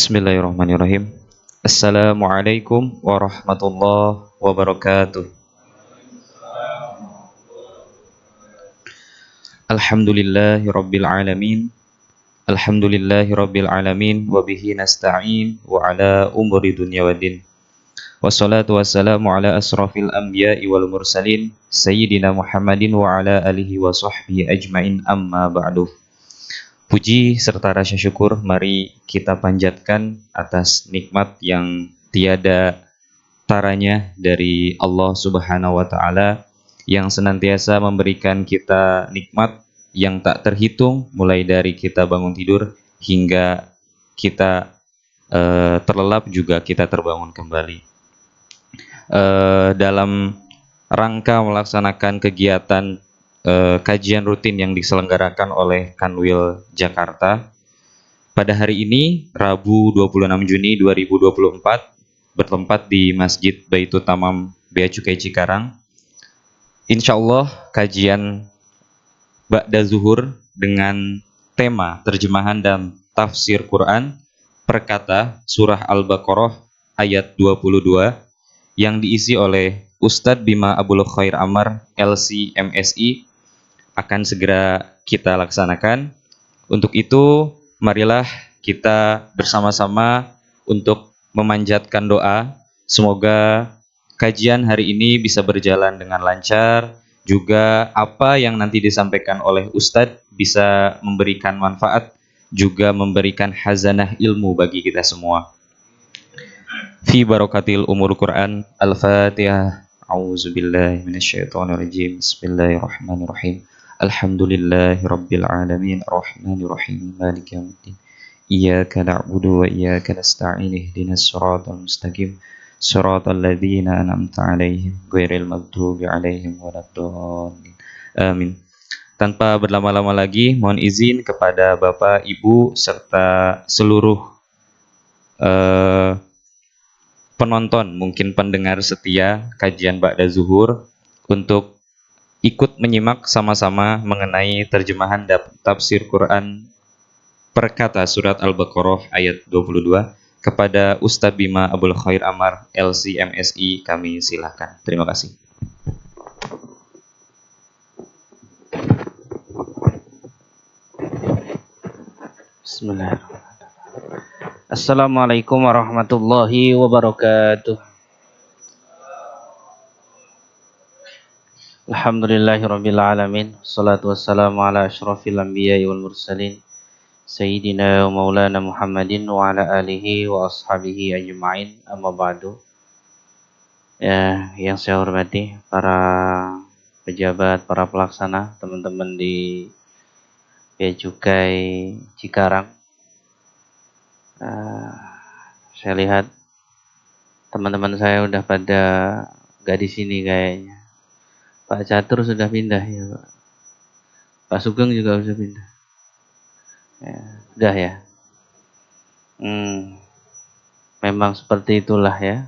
Bismillahirrahmanirrahim. Assalamualaikum warahmatullahi wabarakatuh. Alhamdulillahirabbil alamin. Alhamdulillahirabbil alamin wa bihi nasta'in wa ala umuri dunya waddin. Wassalatu wassalamu ala asrafil anbiya'i wal mursalin sayyidina Muhammadin wa ala alihi wa sahbihi ajmain amma ba'du. Puji serta rasa syukur mari kita panjatkan atas nikmat yang tiada taranya dari Allah Subhanahu wa taala yang senantiasa memberikan kita nikmat yang tak terhitung mulai dari kita bangun tidur hingga kita terlelap juga kita terbangun kembali. Dalam rangka melaksanakan kegiatan kajian rutin yang diselenggarakan oleh Kanwil Jakarta. Pada hari ini, Rabu 26 Juni 2024, bertempat di Masjid Baitul Tamam Bea Cukai Cikarang. Insya Allah, kajian Ba'da Zuhur dengan tema terjemahan dan tafsir Quran per kata Surah Al-Baqarah ayat 22 yang diisi oleh Ustadz Bima Abul Khair Amar, LC MSI, akan segera kita laksanakan. Untuk itu, marilah kita bersama-sama untuk memanjatkan doa. Semoga kajian hari ini bisa berjalan dengan lancar. Juga apa yang nanti disampaikan oleh Ustadz bisa memberikan manfaat, juga memberikan hazanah ilmu bagi kita semua. Fi barakatil umur Quran. Al-Fatihah. A'udzubillahi minasyaitonirrajim. Bismillahirrahmanirrahim. Alhamdulillahirabbil alamin arrahmanirrahim maliki yaumiddin. Iyyaka na'budu wa iyyaka nasta'in ihdinas siratal mustaqim siratal ladzina an'amta 'alaihim ghairil maghdubi 'alaihim waladdallin. Amin. Tanpa berlama-lama lagi, mohon izin kepada Bapak, Ibu serta seluruh penonton, mungkin pendengar setia kajian Ba'da Zuhur untuk ikut menyimak sama-sama mengenai terjemahan tafsir Quran per kata surat Al-Baqarah ayat 22. Kepada Ustadz Bima Abul Khair Amar, LC MSI, kami silakan. Terima kasih. Bismillahirrahmanirrahim. Assalamualaikum warahmatullahi wabarakatuh. Alhamdulillahirabbil alamin. Wassalatu wassalamu ala asyrafil anbiya'i wal mursalin sayyidina wa maulana Muhammadin wa ala alihi wa ashabihi ajma'in. Amma ba'du. Ya, yang saya hormati para pejabat, para pelaksana, teman-teman di Bea Cukai Cikarang. Saya lihat teman-teman saya udah pada gak di sini kayaknya. Pak Catur sudah pindah ya Pak. Pak Sugeng juga sudah pindah. Ya, sudah ya. Memang seperti itulah ya.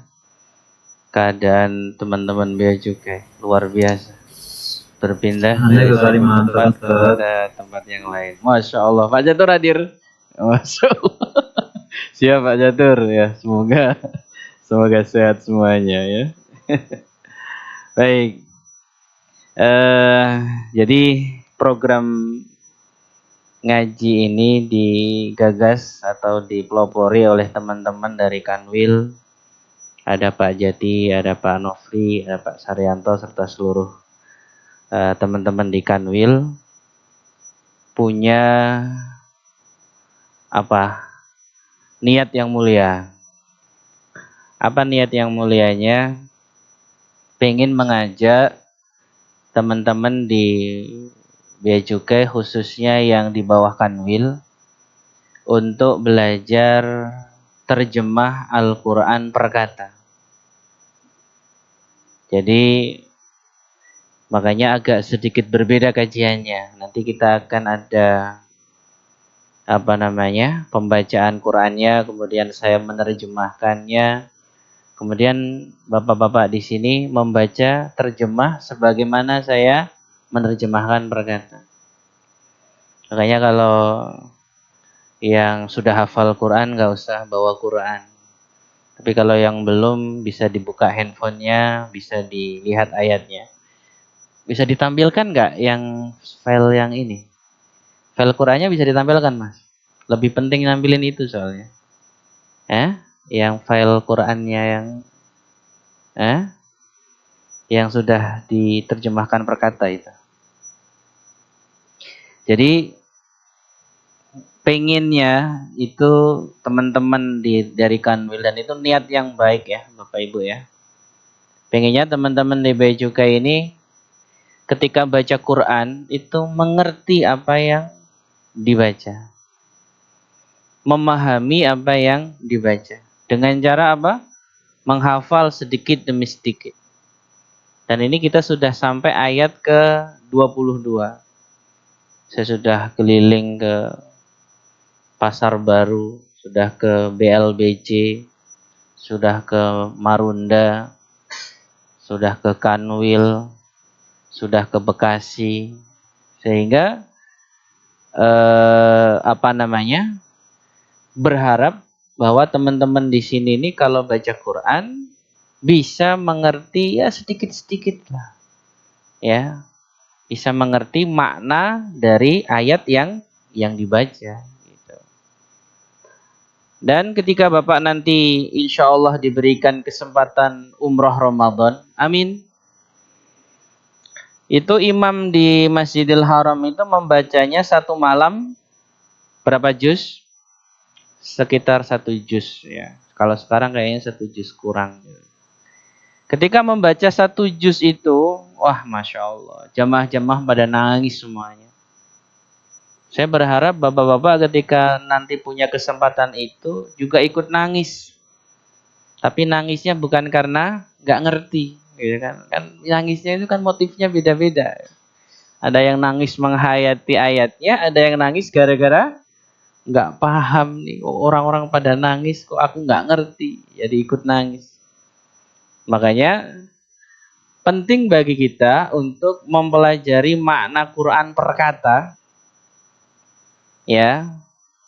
Keadaan teman-teman Bea Cukai luar biasa. Berpindah dari tempat ke tempat yang lain. Masya Allah. Pak Catur hadir. Masya Allah. Siap Pak Catur ya. Semoga sehat semuanya ya. Baik. Jadi program ngaji ini digagas atau dipelopori oleh teman-teman dari Kanwil. Ada Pak Jati, ada Pak Nofri, ada Pak Saryanto serta seluruh teman-teman di Kanwil punya niat yang mulia. Apa niat yang mulianya? Pengen mengajak teman-teman di Bea Cukai khususnya yang di bawah Kanwil untuk belajar terjemah Al-Quran per kata. Jadi makanya agak sedikit berbeda kajiannya. Nanti kita akan ada pembacaan Qurannya, kemudian saya menerjemahkannya. Kemudian bapak-bapak di sini membaca terjemah sebagaimana saya menerjemahkan per kata. Makanya kalau Yang sudah hafal Quran nggak usah bawa Quran. Tapi kalau yang belum bisa dibuka handphonenya, bisa dilihat ayatnya. Bisa ditampilkan nggak yang file yang ini? File Qurannya bisa ditampilkan, Mas. Lebih penting nampilin itu soalnya. Yang file Qurannya eh, yang sudah diterjemahkan per kata itu. Jadi pengennya itu teman-teman dari Kanwil dan itu niat yang baik ya, Bapak Ibu ya. Pengennya teman-teman di Bea Cukai ini ketika baca Quran itu mengerti apa yang dibaca. Memahami apa yang dibaca. Dengan cara apa? Menghafal sedikit demi sedikit. Dan ini kita sudah sampai ayat ke 22. Saya sudah keliling ke Pasar Baru, sudah ke BLBC, sudah ke Marunda, sudah ke Kanwil, sudah ke Bekasi. Sehingga berharap bahwa teman-teman di sini ini kalau baca Quran bisa mengerti ya sedikit-sedikit lah. Ya, bisa mengerti makna dari ayat yang dibaca gitu. Dan ketika Bapak nanti insya Allah diberikan kesempatan umroh Ramadan, amin. Itu imam di Masjidil Haram itu membacanya satu malam berapa juz? Sekitar 1 juz ya. Kalau sekarang kayaknya 1 juz kurang. Ketika membaca 1 juz itu, wah Masya Allah, jamaah-jamaah pada nangis semuanya. Saya berharap bapak-bapak ketika nanti punya kesempatan itu juga ikut nangis. Tapi nangisnya bukan karena nggak ngerti, gitu kan? Kan nangisnya itu kan motifnya beda-beda. Ada yang nangis menghayati ayatnya, ada yang nangis gara-gara nggak paham nih. Orang-orang pada nangis, kok aku nggak ngerti, jadi ikut nangis. Makanya penting bagi kita untuk mempelajari makna Quran per kata, ya,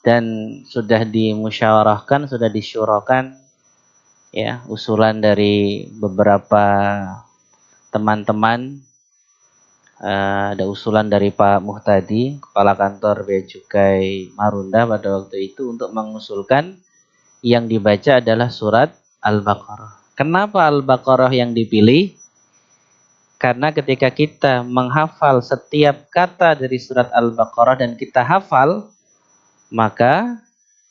dan sudah dimusyawarahkan, sudah disyurakan, ya, usulan dari beberapa teman-teman. Ada usulan dari Pak Muhtadi, Kepala Kantor Bea Cukai Marunda pada waktu itu untuk mengusulkan yang dibaca adalah surat Al-Baqarah. Kenapa Al-Baqarah yang dipilih? Karena ketika kita menghafal setiap kata dari surat Al-Baqarah dan kita hafal, maka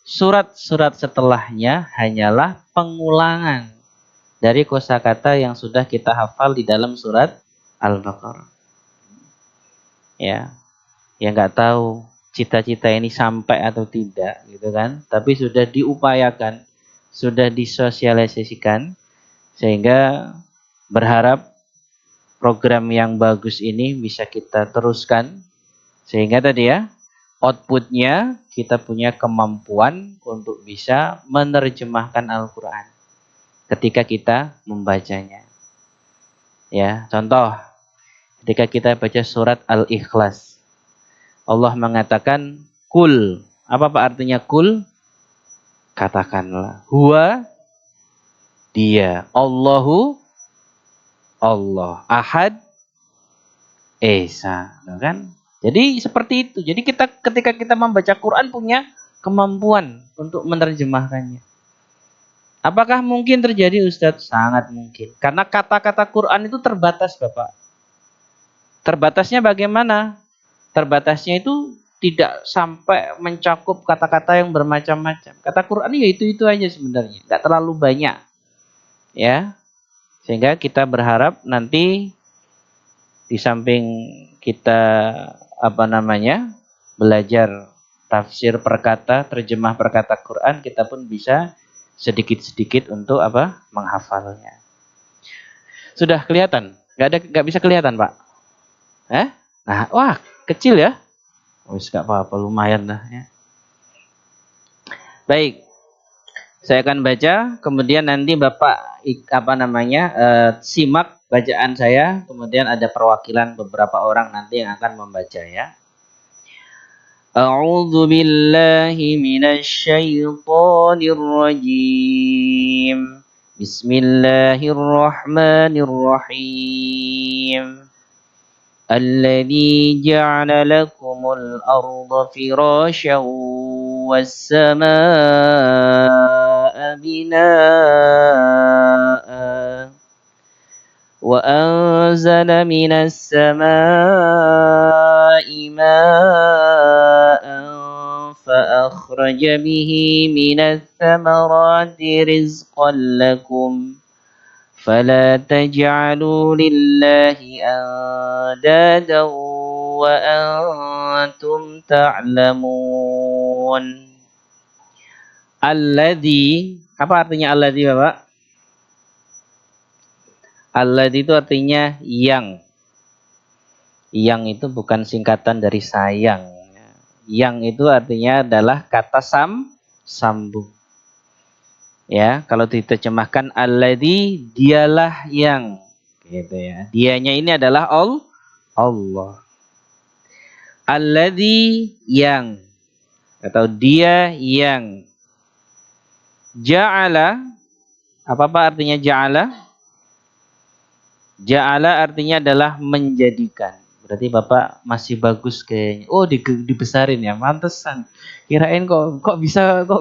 surat-surat setelahnya hanyalah pengulangan dari kosakata yang sudah kita hafal di dalam surat Al-Baqarah. Ya, yang nggak tahu cita-cita ini sampai atau tidak, gitu kan? Tapi sudah diupayakan, sudah disosialisasikan, sehingga berharap program yang bagus ini bisa kita teruskan, sehingga tadi ya outputnya kita punya kemampuan untuk bisa menerjemahkan Al-Quran ketika kita membacanya. Ya, contoh ketika kita baca surat Al-Ikhlas, Allah mengatakan kul. Apa Pak artinya kul? Katakanlah. Huwa dia. Allahu Allah. Ahad Esa. Kan? Jadi seperti itu. Jadi kita ketika kita membaca Quran punya kemampuan untuk menerjemahkannya. Apakah mungkin terjadi Ustadz? Sangat mungkin. Karena kata-kata Quran itu terbatas Bapak. Terbatasnya bagaimana? Terbatasnya itu tidak sampai mencakup kata-kata yang bermacam-macam. Kata Quran ya itu aja sebenarnya, nggak terlalu banyak, ya. Sehingga kita berharap nanti di samping kita belajar tafsir per kata, terjemah per kata Quran, kita pun bisa sedikit-sedikit untuk menghafalnya. Sudah kelihatan? Nggak bisa kelihatan Pak? Nah, wah kecil ya. Wis gak apa-apa, lumayan lah ya. Baik, saya akan baca, kemudian nanti Bapak simak bacaan saya, kemudian ada perwakilan beberapa orang nanti yang akan membaca ya. A'udzu billahi minasy syaithanir rajim. Bismillahirrahmanirrahim. الذي جعل لكم الأرض فراشا والسماء بناء وأنزل من السماء ماء فأخرج به من الثمرات رزقا لكم فلا تجعلوا لله أندادا وأنتم تعلمون. Alladzi, apa artinya alladzi Bapak? Alladzi itu artinya yang. Yang itu bukan singkatan dari sayang. Yang itu artinya adalah kata sambung. Ya, kalau diterjemahkan alladzi, dialah yang. Gitu ya. Dianya ini adalah Allah. Alladzi yang, atau dia yang ja'ala. Apa artinya ja'ala? Ja'ala artinya adalah menjadikan. Berarti Bapak masih bagus kayaknya. Oh, dibesarin ya, mantesan. Kirain kok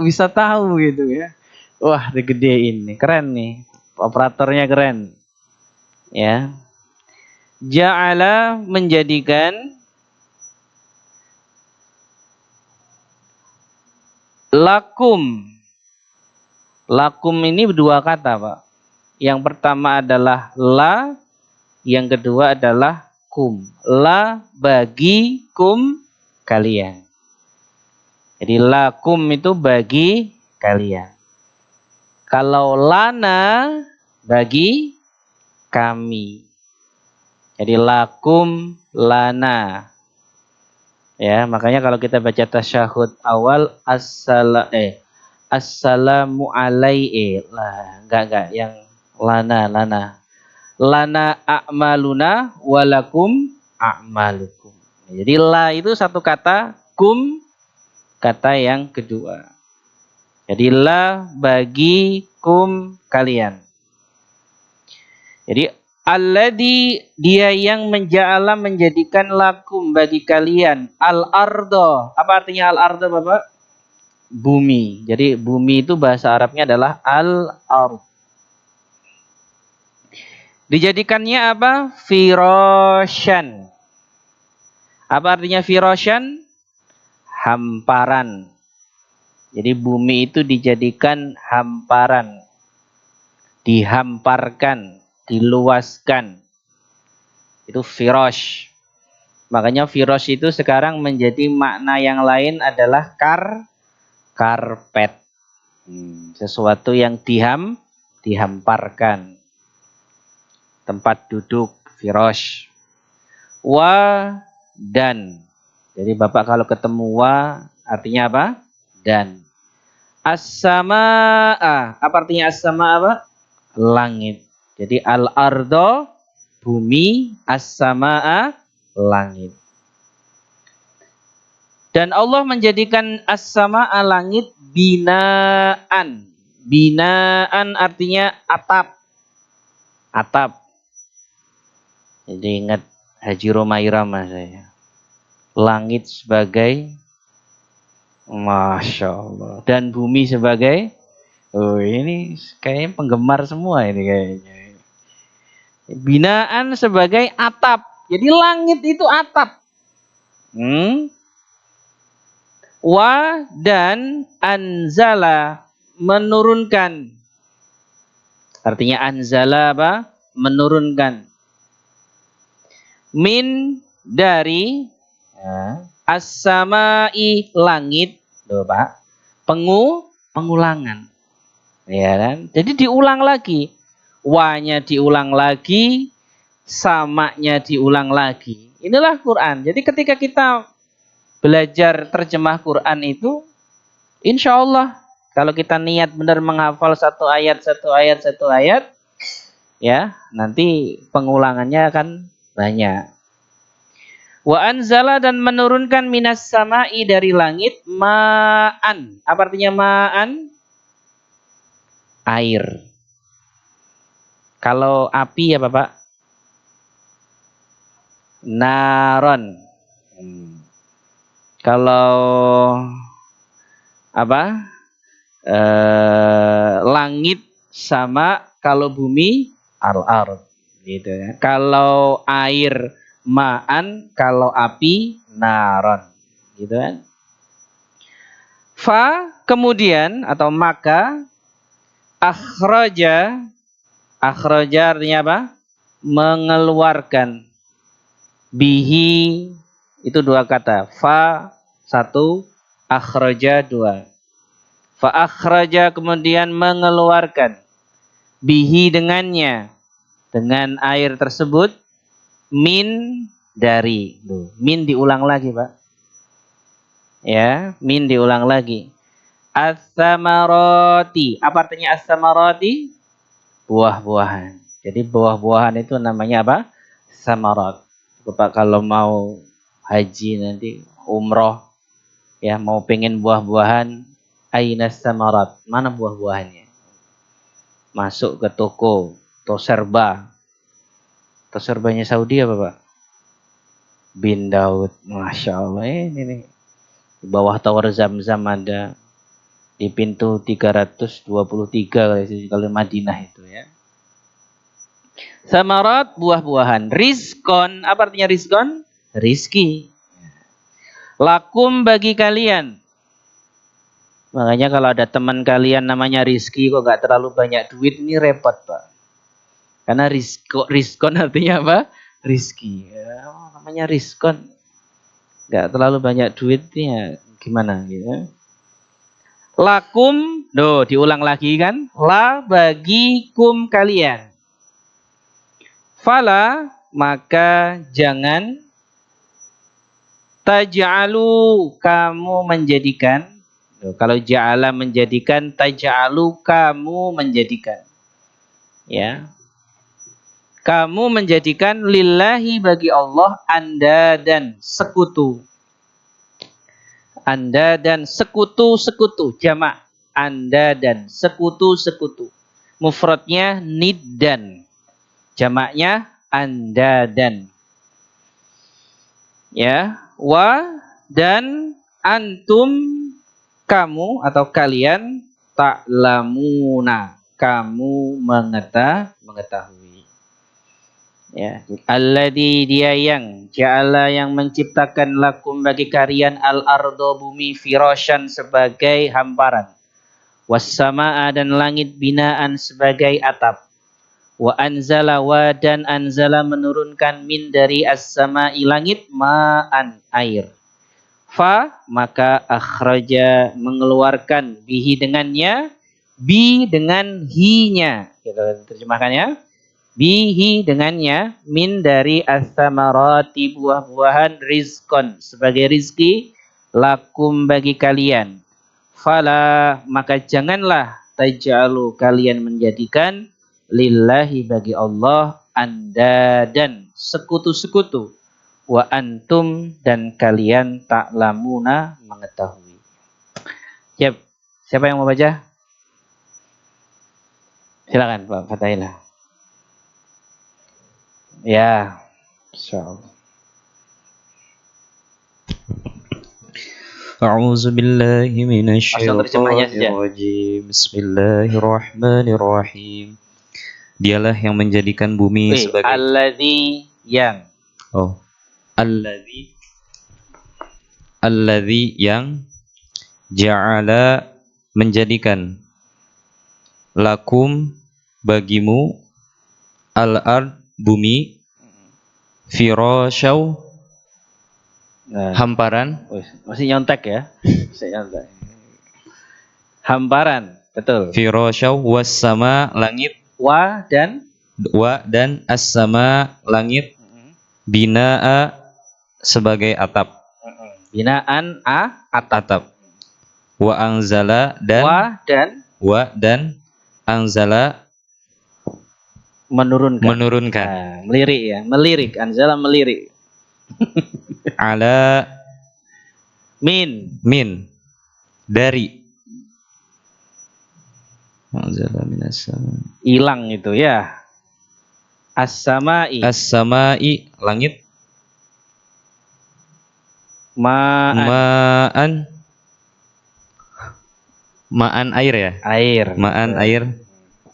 bisa tahu gitu ya. Wah, digedein nih. Keren nih. Operatornya keren. Ya. Ja'ala menjadikan lakum. Lakum ini dua kata, Pak. Yang pertama adalah la, yang kedua adalah kum. La bagi, kum kalian. Jadi lakum itu bagi kalian. Kalau lana bagi kami. Jadi lakum lana. Ya, makanya kalau kita baca tasyahud awal assalamu alaihi lah, enggak yang lana. Lana a'maluna walakum a'malukum. Jadi la itu satu kata, kum kata yang kedua. Jadi la bagi kum kalian. Jadi alladzi, dia yang menjadikan lakum bagi kalian al-ardo. Apa artinya al-ardo Bapak? Bumi. Jadi bumi itu bahasa Arabnya adalah al-ard. Dijadikannya apa? Firasyan. Apa artinya firasyan? Hamparan. Jadi bumi itu dijadikan hamparan. Dihamparkan, diluaskan. Itu firash. Makanya firash itu sekarang menjadi makna yang lain adalah karpet. Sesuatu yang dihamparkan. Tempat duduk, firash. Wa dan. Jadi Bapak kalau ketemu wa artinya apa? Dan. As-samaa. Apa artinya as-samaa apa? Langit. Jadi al-ardo bumi, as-samaa langit. Dan Allah menjadikan as-samaa langit binaan. Binaan artinya atap. Atap. Jadi ingat Haji Roma Irama saya. Langit sebagai, Masya Allah. Dan bumi sebagai, oh ini kayaknya penggemar semua ini kayaknya. Binaan sebagai atap. Jadi langit itu atap. Wa dan anzala menurunkan. Artinya anzala apa? Menurunkan. Min dari as-samai langit, loh Pak. Pengulangan. Ya kan? Jadi diulang lagi. Wa-nya diulang lagi, sama-nya diulang lagi. Inilah Quran. Jadi ketika kita belajar terjemah Quran itu, insya Allah kalau kita niat benar menghafal satu ayat, ya nanti pengulangannya akan banyak. Wa anzala dan menurunkan minas sama'i dari langit ma'an. Apa artinya ma'an? Air. Kalau api ya Bapak? Naron. Kalau apa? Langit sama, kalau bumi al-ard gitu ya. Kalau air ma'an, kalau api naron gitu kan. Fa kemudian atau maka akhraja artinya apa? Mengeluarkan. Bihi itu dua kata. Fa satu, akhraja dua. Fa akhraja kemudian mengeluarkan. Bihi dengannya, dengan air tersebut, min dari. Min diulang lagi Pak. Ya, min diulang lagi. As-samarati. Apa artinya as-samarati? Buah-buahan. Jadi buah-buahan itu namanya apa? Samarat. Bapak kalau mau haji nanti umroh ya, mau pengen buah-buahan, aina samarat, mana buah-buahannya? Masuk ke toko Toserba. Toserbanya Saudi apa Pak? Bin Daud. Masya Allah, ini nih. Di bawah Tower Zam-Zam ada. Di pintu 323 kalau Madinah itu ya. Samarat, buah-buahan. Rizkon, apa artinya rizkon? Rizki. Lakum bagi kalian. Makanya kalau ada teman kalian namanya Rizki kok gak terlalu banyak duit, ini repot Pak. Karena rizkon artinya apa? Rizki. Ya, namanya rizkon. Gak terlalu banyak duitnya, gimana gitu. Lakum, diulang lagi kan? La bagikum kalian. Fala, maka jangan taj'alu kamu menjadikan. Kalau ja'ala menjadikan, taj'alu kamu menjadikan. Ya. Kamu menjadikan lillahi bagi Allah anda dan sekutu. Anda dan sekutu-sekutu, jamak. Anda dan sekutu-sekutu. Mufradnya niddan. Jamaknya anda dan. Ya, wa dan antum kamu atau kalian ta'lamuna, kamu mengetahui. Ya, alladzi dia yang ja'ala yang menciptakan lakum bagi kalian al-ardo bumi firasyan sebagai hamparan. Was-samaa dan langit binaan sebagai atap. Wa anzala wa dan anzala menurunkan min dari as-sama'i langit ma'an air. Fa maka akhraja mengeluarkan bihi dengannya, bi dengan hi-nya. Kita terjemahkannya. Bihi dengannya, min dari as-samarati buah-buahan, rizkon sebagai rizki, lakum bagi kalian. Fala maka janganlah taj'alu kalian menjadikan lillahi bagi Allah anda dan sekutu-sekutu, wa antum dan kalian ta'lamuna mengetahui. Siap. Siapa yang mau baca? Silakan Pak Fatahillah. Ya, insyaallah. A'udzu billahi Langsung terjemahnya saja. minasyaitonir rajim. Bismillahirrahmanirrahim. Dialah yang menjadikan bumi sebagai alladzi yang. Oh. Alladzi yang ja'ala menjadikan lakum bagimu al-ard bumi firasyaw hamparan. Masih nyontek ya. Saya nyontek. Hamparan, betul. Firasyaw was-sama langit, Wa dan as-sama langit, binaa sebagai atap. Binaan Atap. Wa anzala dan anzala menurunkan. menurunkan. Melirik ya, melirik. Anzala melirik. Ala Min. dari. Anzala minas sama. Hilang itu ya. As-sama'i. As-sama'i langit. Ma'an. Ma'an air ya. Air. Ma'an air.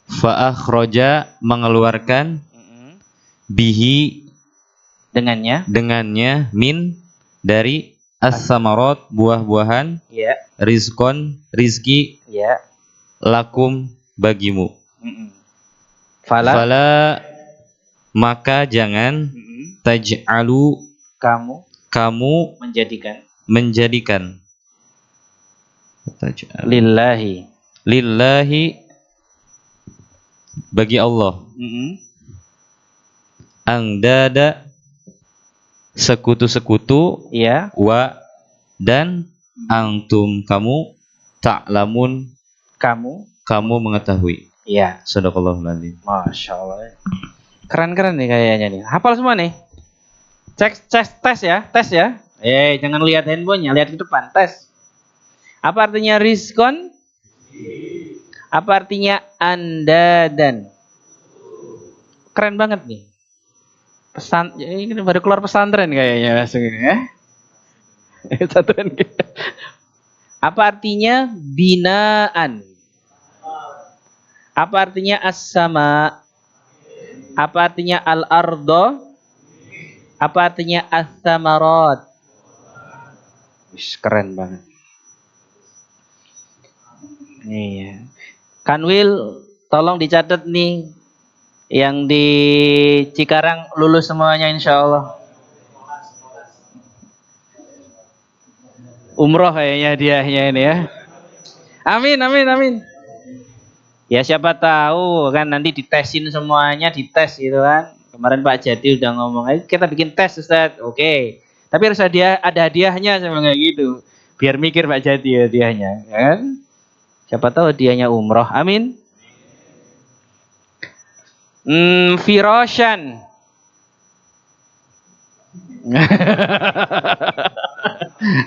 Fa akhraja mengeluarkan bihi dengannya min dari as-samarat buah-buahan Ya. rizkon rizki Ya. lakum bagimu. Fala. Maka jangan taj'alu kamu menjadikan lillahi bagi Allah angdada sekutu-sekutu ya wa dan antum kamu ta'lamun kamu mengetahui. ya. Shadaqallahul adzim. Masya Allah. Keren-keren nih kayaknya nih. Hafal semua nih. Cek tes ya. Jangan lihat handphonenya, lihat ke depan. Tes. Apa artinya rizkon? Apa artinya anda dan? Keren banget nih. Ini baru keluar pesantren kayaknya langsung ini ya. Satuan. Apa artinya binaan? Apa artinya as-sama? Apa artinya al-ardo? Apa artinya as-samarat? Keren banget. Iya. Kanwil, tolong dicatat nih. Yang di Cikarang lulus semuanya insya Allah. Umroh kayaknya dianya ini ya. Amin. Ya siapa tahu kan nanti ditesin semuanya, dites gitu kan. Kemarin Pak Jati udah ngomong, ayo kita bikin tes Ustaz. Oke. Tapi harus ada hadiahnya sama kayak gitu. Biar mikir Pak Jati ya hadiahnya, ya kan? Siapa tahu hadiahnya umroh. Amin. Firoshan.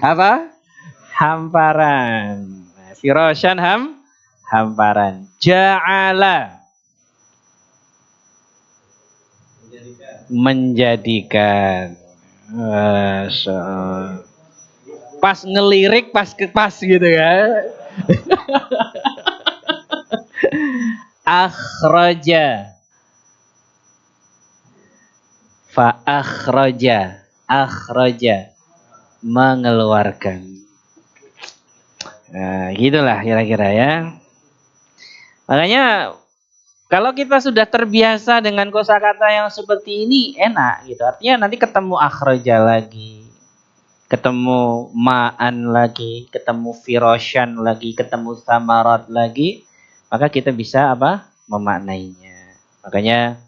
Apa? Hamparan. Firoshan hamparan. Ja'ala. Menjadikan. Masya Allah. Pas ngelirik pas gitu ya. Akhraja. Fa akhraja mengeluarkan. Nah, gitulah kira-kira ya. Makanya kalau kita sudah terbiasa dengan kosakata yang seperti ini enak gitu. Artinya nanti ketemu akhraja lagi, ketemu ma'an lagi, ketemu firoshan lagi, ketemu samarat lagi, maka kita bisa apa? Memaknainya. Makanya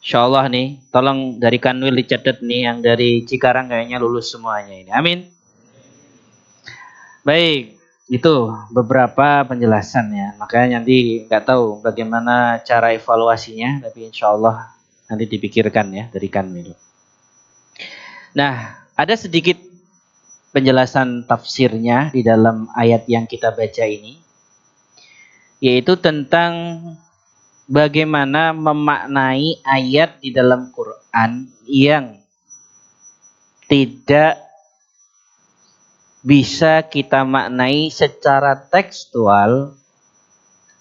insya Allah nih, tolong dari Kanwil dicatat nih, yang dari Cikarang kayaknya lulus semuanya ini. Amin. Baik, itu beberapa penjelasannya. Makanya nanti nggak tahu bagaimana cara evaluasinya, tapi insya Allah nanti dipikirkan ya dari Kanwil. Nah, ada sedikit penjelasan tafsirnya di dalam ayat yang kita baca ini, yaitu tentang bagaimana memaknai ayat di dalam Quran yang tidak bisa kita maknai secara tekstual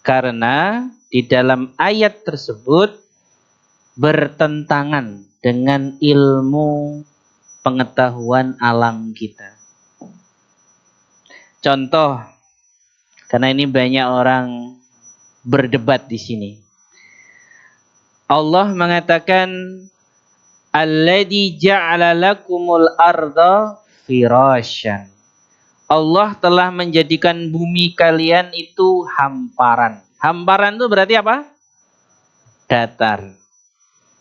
karena di dalam ayat tersebut bertentangan dengan ilmu pengetahuan alam kita. Contoh, karena ini banyak orang berdebat di sini. Allah mengatakan alladzi ja'ala lakumul arda firasyan. Allah telah menjadikan bumi kalian itu hamparan. Hamparan itu berarti apa? Datar.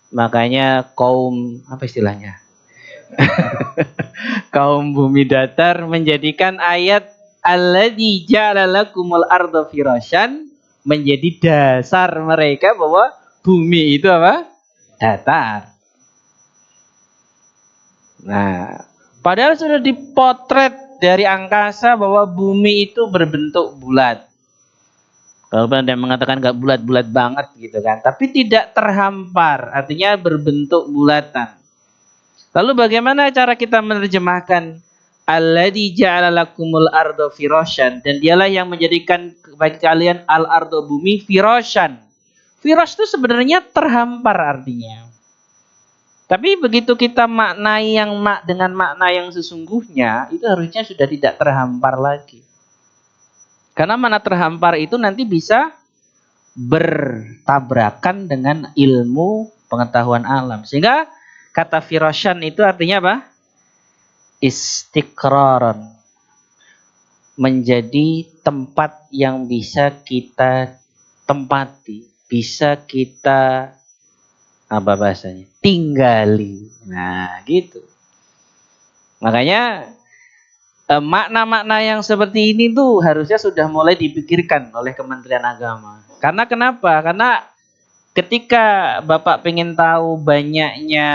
Makanya kaum apa istilahnya? Kaum bumi datar menjadikan ayat alladzi ja'ala lakumul arda firasyan menjadi dasar mereka bahwa bumi itu apa? Datar. Nah, padahal sudah dipotret dari angkasa bahwa bumi itu berbentuk bulat. Walaupun ada yang mengatakan nggak bulat-bulat banget gitu kan, tapi tidak terhampar, artinya berbentuk bulatan. Lalu bagaimana cara kita menerjemahkan alladzi ja'ala lakumul ardo firasyan, dan dialah yang menjadikan bagi kalian al ardo bumi firasyan. Firas itu sebenarnya terhampar artinya. Tapi begitu kita maknai dengan makna yang sesungguhnya, itu harusnya sudah tidak terhampar lagi. Karena makna terhampar itu nanti bisa bertabrakan dengan ilmu pengetahuan alam. Sehingga kata firasyan itu artinya apa? Istiqraran. Menjadi tempat yang bisa kita tempati, bisa kita apa bahasanya? Tinggali. Nah, gitu. Makanya makna-makna yang seperti ini tuh harusnya sudah mulai dipikirkan oleh Kementerian Agama. Karena kenapa? Karena ketika Bapak pengen tahu banyaknya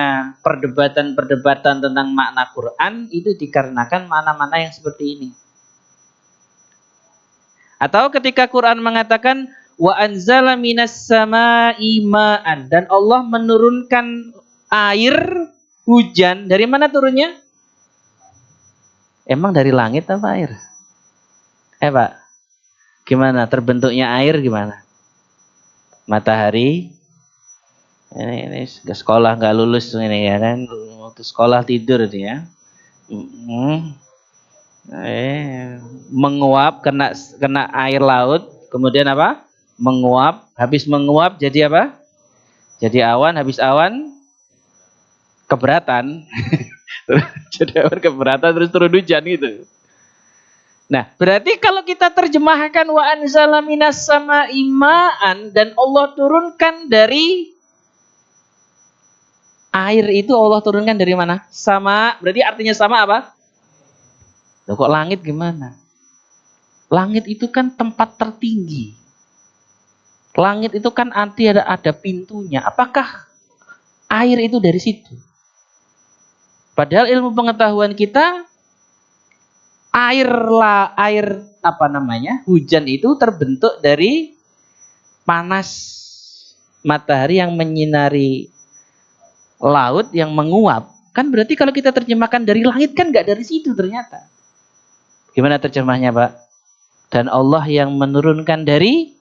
perdebatan-perdebatan tentang makna Quran, itu dikarenakan makna-makna yang seperti ini. Atau ketika Quran mengatakan wa anzala minas sama'i ma'an, dan Allah menurunkan air hujan, dari mana turunnya? Emang dari langit apa air? Pak, gimana terbentuknya air gimana? Matahari. Ini sekolah nggak lulus ini ya kan, waktu sekolah tidur dia ya. Menguap kena air laut, kemudian apa? Menguap, habis menguap jadi apa? Jadi awan, habis awan keberatan. Jadi awan keberatan terus turun hujan gitu. Nah, berarti kalau kita terjemahkan wa anzala minas sama'i ma'an, dan Allah turunkan dari air, itu Allah turunkan dari mana? Sama, berarti artinya sama apa? Loh, kok langit gimana? Langit itu kan tempat tertinggi. Langit itu kan arti ada pintunya. Apakah air itu dari situ? Padahal ilmu pengetahuan kita, air apa namanya? Hujan itu terbentuk dari panas matahari yang menyinari laut yang menguap. Kan berarti kalau kita terjemahkan dari langit kan nggak dari situ ternyata. Gimana terjemahnya, Pak? Dan Allah yang menurunkan dari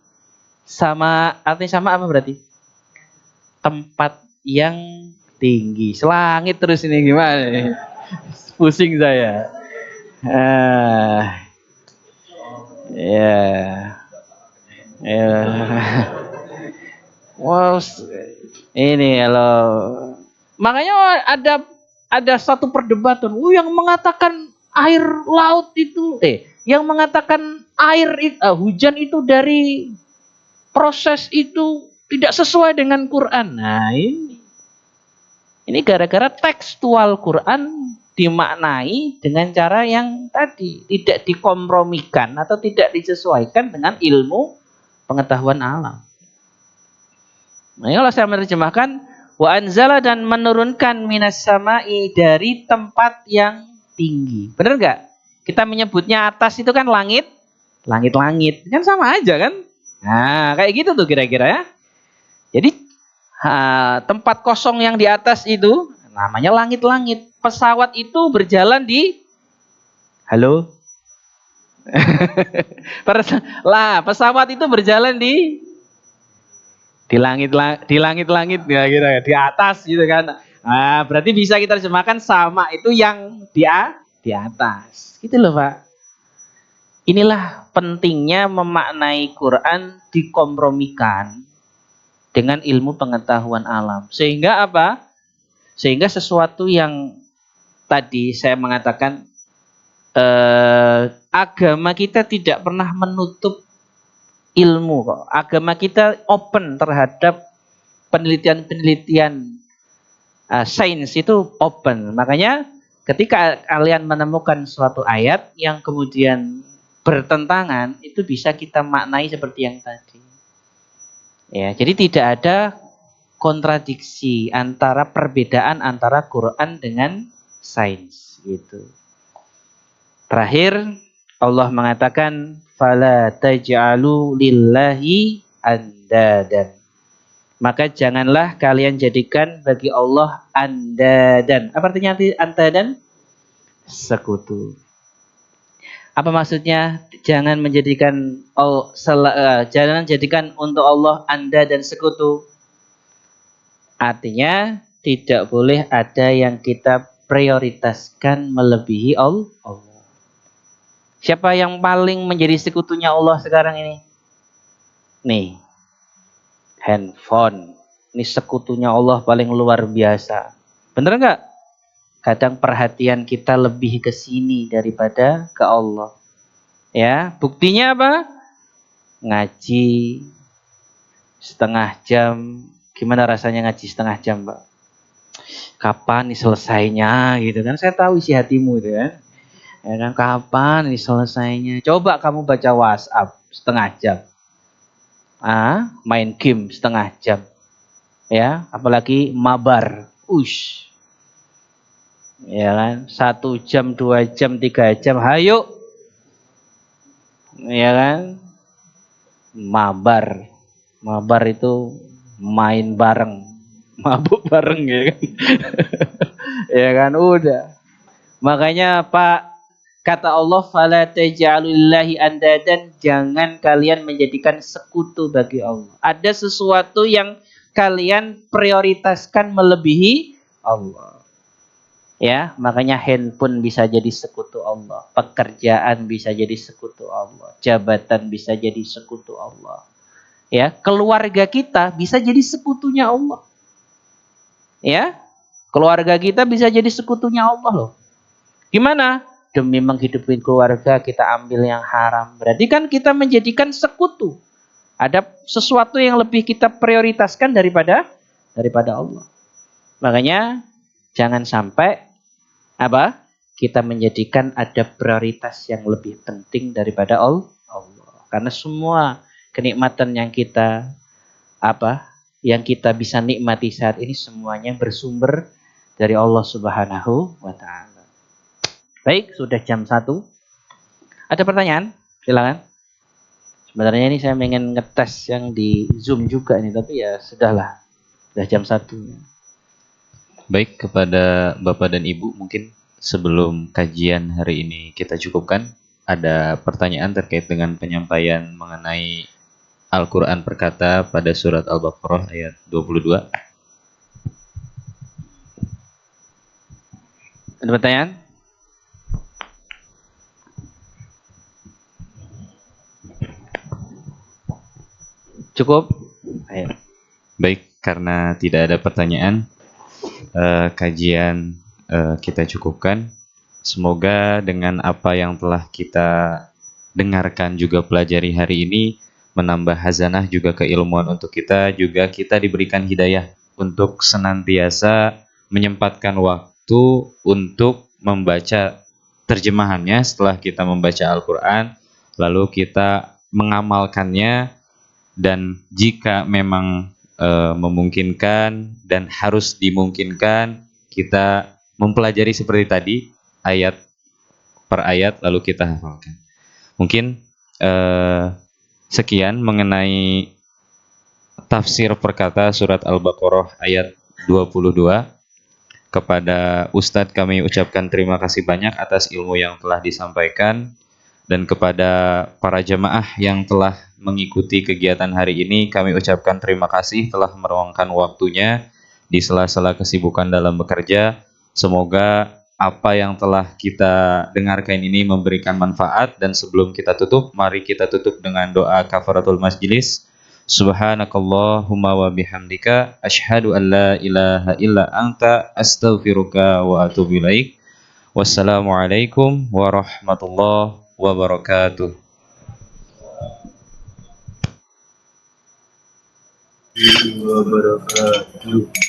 sama, artinya sama apa berarti? Tempat yang tinggi. Selangit terus ini gimana? Pusing saya. Ya. Ya. Wow, ini kalau makanya ada satu perdebatan, yang mengatakan air laut itu yang mengatakan hujan itu dari proses itu tidak sesuai dengan Quran. Nah, ini gara-gara tekstual Quran dimaknai dengan cara yang tadi tidak dikompromikan atau tidak disesuaikan dengan ilmu pengetahuan alam. Nah, kalau saya menerjemahkan wa anzala, dan menurunkan minas sama'i, dari tempat yang tinggi. Benar nggak? Kita menyebutnya atas itu kan langit, langit-langit. Kan sama aja kan? Nah, kayak gitu tuh kira-kira ya. Jadi tempat kosong yang di atas itu namanya langit-langit. Pesawat itu berjalan di halo. Pesawat itu berjalan di langit-langit ya gitu ya, di atas gitu kan. Nah, berarti bisa kita terjemahkan sama itu yang di atas. Gitu loh, Pak. Inilah pentingnya memaknai Quran dikompromikan dengan ilmu pengetahuan alam. Sehingga apa? Sehingga sesuatu yang tadi saya mengatakan agama kita tidak pernah menutup ilmu kok. Agama kita open terhadap penelitian-penelitian sains, itu open. Makanya ketika kalian menemukan suatu ayat yang kemudian bertentangan, itu bisa kita maknai seperti yang tadi. Ya, jadi tidak ada kontradiksi antara perbedaan antara Quran dengan sains gitu. Terakhir Allah mengatakan fala taj'alu lillahi andadan. Maka janganlah kalian jadikan bagi Allah andadan. Apa artinya andadan? Sekutu. Apa maksudnya? Jangan menjadikan jangan jadikan untuk Allah anda dan sekutu. Artinya tidak boleh ada yang kita prioritaskan melebihi Allah. Siapa yang paling menjadi sekutunya Allah sekarang ini? Nih, handphone. Ini sekutunya Allah paling luar biasa. Bener nggak? Kadang perhatian kita lebih ke sini daripada ke Allah. Ya, buktinya apa? Ngaji setengah jam. Gimana rasanya ngaji setengah jam, Mbak? Kapan nih selesainya gitu kan? Saya tahu isi hatimu itu kan. Ya kan, kapan nih selesainya? Coba kamu baca WhatsApp setengah jam. Main game setengah jam. Ya, apalagi mabar. Ush. Ya kan, 1 jam, 2 jam, 3 jam, hayo. Ya kan, mabar. Mabar itu main bareng, mabuk bareng ya kan. Ya kan, udah. Makanya Pak, kata Allah fala taj'alulillahi andadan, jangan kalian menjadikan sekutu bagi Allah. Ada sesuatu yang kalian prioritaskan melebihi Allah. Ya, makanya handphone bisa jadi sekutu Allah, pekerjaan bisa jadi sekutu Allah, jabatan bisa jadi sekutu Allah. Ya, keluarga kita bisa jadi sekutunya Allah. Ya, keluarga kita bisa jadi sekutunya Allah loh. Gimana? Demi menghidupi keluarga kita ambil yang haram. Berarti kan kita menjadikan sekutu. Ada sesuatu yang lebih kita prioritaskan daripada Allah. Makanya jangan sampai apa? Kita menjadikan ada prioritas yang lebih penting daripada Allah. Karena semua kenikmatan yang kita bisa nikmati saat ini semuanya bersumber dari Allah Subhanahu wa taala. Baik, sudah jam 1. Ada pertanyaan? Silakan. Sebenarnya ini saya ingin ngetes yang di Zoom juga nih, tapi ya sudahlah. Sudah jam 1. Baik, kepada Bapak dan Ibu mungkin sebelum kajian hari ini kita cukupkan, ada pertanyaan terkait dengan penyampaian mengenai Al-Quran berkata pada surat Al-Baqarah ayat 22. Ada pertanyaan? Cukup? Ayo. Baik, karena tidak ada pertanyaan, kajian kita cukupkan. Semoga dengan apa yang telah kita dengarkan juga pelajari hari ini menambah hazanah juga keilmuan untuk kita, juga kita diberikan hidayah untuk senantiasa menyempatkan waktu untuk membaca terjemahannya setelah kita membaca Al-Quran, lalu kita mengamalkannya, dan jika memang memungkinkan dan harus dimungkinkan, kita mempelajari seperti tadi ayat per ayat lalu kita hafalkan. Mungkin sekian mengenai tafsir perkata surat Al-Baqarah ayat 22. Kepada Ustadz kami ucapkan terima kasih banyak atas ilmu yang telah disampaikan, dan kepada para jemaah yang telah mengikuti kegiatan hari ini kami ucapkan terima kasih telah meluangkan waktunya di sela-sela kesibukan dalam bekerja. Semoga apa yang telah kita dengarkan ini memberikan manfaat, dan sebelum kita tutup, mari kita tutup dengan doa kafaratul majlis. Subhanakallahumma wa bihamdika asyhadu an la ilaha illa anta astaghfiruka wa atubu ilaik. Wassalamualaikum warahmatullahi wabarakatuh. Wabarakatuh.